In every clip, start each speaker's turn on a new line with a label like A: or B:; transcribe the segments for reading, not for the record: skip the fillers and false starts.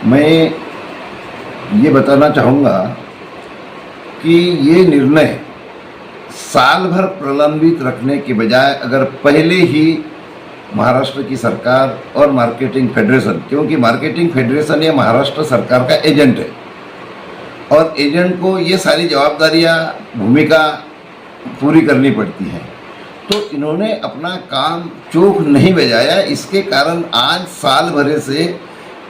A: मैं ये बताना चाहूँगा कि ये निर्णय साल भर प्रलंबित रखने के बजाय अगर पहले ही महाराष्ट्र की सरकार और मार्केटिंग फेडरेशन, क्योंकि मार्केटिंग फेडरेशन ये महाराष्ट्र सरकार का एजेंट है और एजेंट को ये सारी जवाबदारियाँ, भूमिका पूरी करनी पड़ती हैं, तो इन्होंने अपना काम चोख नहीं बजाया। इसके कारण आज साल भरे से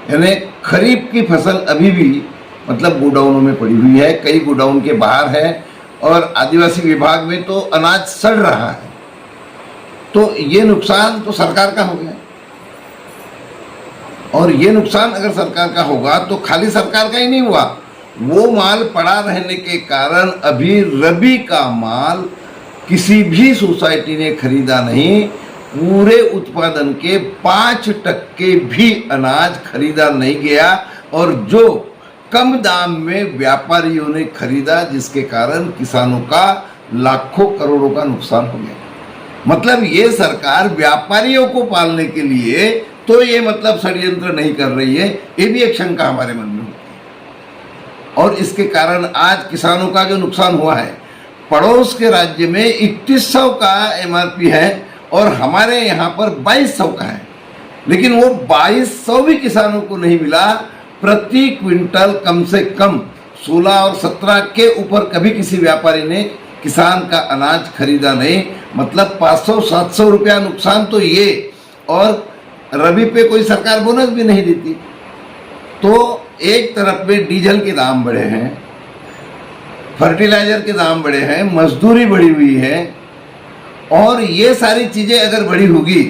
A: यानी खरीफ की फसल अभी भी मतलब गोडाउनों में पड़ी हुई है, कई गोडाउन के बाहर है और आदिवासी विभाग में तो अनाज सड़ रहा है। तो ये नुकसान तो सरकार का हो गया और ये नुकसान अगर सरकार का होगा तो खाली सरकार का ही नहीं हुआ, वो माल पड़ा रहने के कारण अभी रबी का माल किसी भी सोसाइटी ने खरीदा नहीं। पूरे उत्पादन के 5% भी अनाज खरीदा नहीं गया और जो कम दाम में व्यापारियों ने खरीदा, जिसके कारण किसानों का लाखों करोड़ों का नुकसान हो गया। मतलब ये सरकार व्यापारियों को पालने के लिए तो ये मतलब षड्यंत्र नहीं कर रही है, ये भी एक शंका हमारे मन में होती है। और इसके कारण आज किसानों का जो नुकसान हुआ है, पड़ोस के राज्य में 3100 का MRP है और हमारे यहाँ पर 2200 का है, लेकिन वो 2200 भी किसानों को नहीं मिला। प्रति क्विंटल कम से कम 16 और 17 के ऊपर कभी किसी व्यापारी ने किसान का अनाज खरीदा नहीं। मतलब 500-700 रुपया नुकसान तो ये, और रबी पे कोई सरकार बोनस भी नहीं देती। तो एक तरफ में डीजल के दाम बढ़े हैं, फर्टिलाइजर के दाम बढ़े हैं, मजदूरी बढ़ी हुई है और ये सारी चीज़ें अगर बढ़ी होगी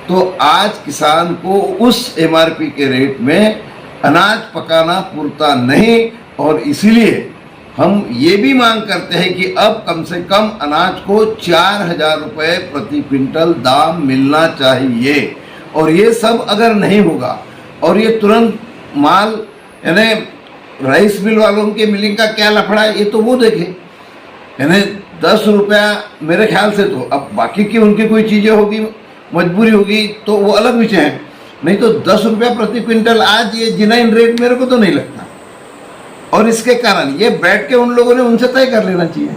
A: तो आज किसान को उस MRP के रेट में अनाज पकाना पुरता नहीं। और इसीलिए हम ये भी मांग करते हैं कि अब कम से कम अनाज को 4000 रुपये प्रति क्विंटल दाम मिलना चाहिए। और ये सब अगर नहीं होगा और ये तुरंत माल यानी राइस मिल वालों के मिलिंग का क्या लफड़ा है, ये तो वो देखें। यानी 10 रुपया मेरे ख्याल से, तो अब बाकी की उनकी कोई चीज़ें होगी, मजबूरी होगी तो वो अलग विषय है, नहीं तो 10 रुपया प्रति क्विंटल आज ये जिनाइन रेट मेरे को तो नहीं लगता। और इसके कारण ये बैठ के उन लोगों ने उनसे तय कर लेना चाहिए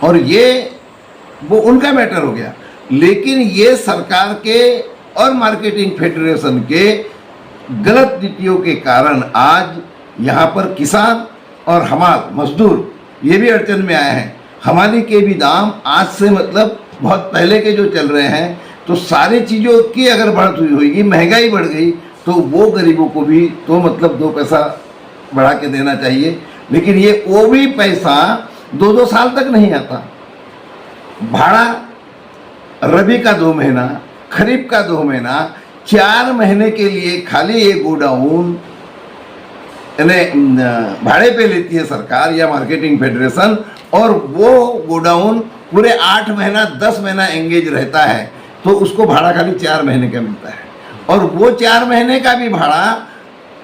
A: और ये वो उनका मैटर हो गया। लेकिन ये सरकार के और मार्केटिंग फेडरेशन के गलत नीतियों के कारण आज यहाँ पर किसान और हमाल मजदूर ये भी अड़चन में आए हैं। हमाली के भी दाम आज से मतलब बहुत पहले के जो चल रहे हैं, तो सारी चीज़ों की अगर बढ़त हुई होगी, महंगाई बढ़ गई, तो वो गरीबों को भी तो मतलब 2 पैसा बढ़ा के देना चाहिए। लेकिन ये वो भी पैसा 2-2 साल तक नहीं आता। भाड़ा रबी का 2 महीना, खरीफ का 2 महीना, 4 महीने के लिए खाली ये गोडाउन भाड़े पे लेती है सरकार या मार्केटिंग फेडरेशन, और वो गोडाउन पूरे 8 महीना 10 महीना एंगेज रहता है, तो उसको भाड़ा खाली 4 महीने का मिलता है। और वो 4 महीने का भी भाड़ा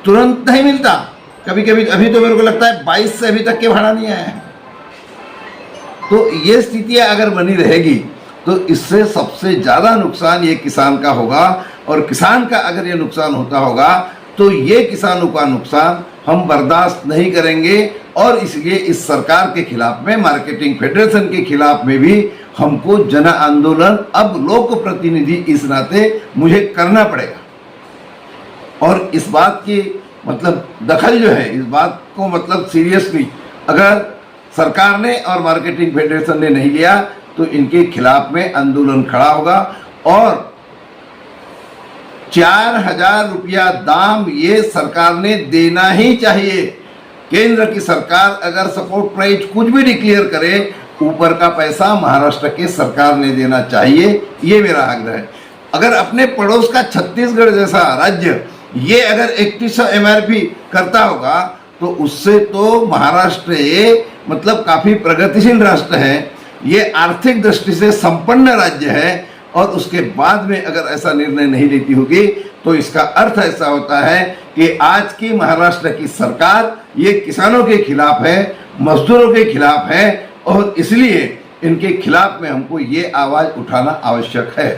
A: तुरंत नहीं मिलता, कभी कभी अभी तो मेरे को लगता है 22 से अभी तक के भाड़ा नहीं आया है। तो ये स्थितियाँ अगर बनी रहेगी तो इससे सबसे ज़्यादा नुकसान ये किसान का होगा। और किसान का अगर ये नुकसान होता होगा तो ये किसानों का नुकसान हम बर्दाश्त नहीं करेंगे। और इसलिए इस सरकार के खिलाफ में, मार्केटिंग फेडरेशन के खिलाफ में भी हमको जन आंदोलन अब लोक प्रतिनिधि इस नाते मुझे करना पड़ेगा। और इस बात की मतलब दखल जो है, इस बात को मतलब सीरियसली अगर सरकार ने और मार्केटिंग फेडरेशन ने नहीं लिया तो इनके खिलाफ में आंदोलन खड़ा होगा। और 4000 रुपया दाम ये सरकार ने देना ही चाहिए। केंद्र की सरकार अगर सपोर्ट प्राइस कुछ भी डिक्लेयर करे, ऊपर का पैसा महाराष्ट्र के सरकार ने देना चाहिए, ये मेरा आग्रह है। अगर अपने पड़ोस का छत्तीसगढ़ जैसा राज्य ये अगर 3100 MRP करता होगा तो उससे तो महाराष्ट्र ये मतलब काफ़ी प्रगतिशील राष्ट्र है, ये आर्थिक दृष्टि से संपन्न राज्य है। और उसके बाद में अगर ऐसा निर्णय नहीं लेती होगी तो इसका अर्थ ऐसा होता है कि आज की महाराष्ट्र की सरकार ये किसानों के खिलाफ है, मजदूरों के खिलाफ है। और इसलिए इनके खिलाफ में हमको ये आवाज़ उठाना आवश्यक है।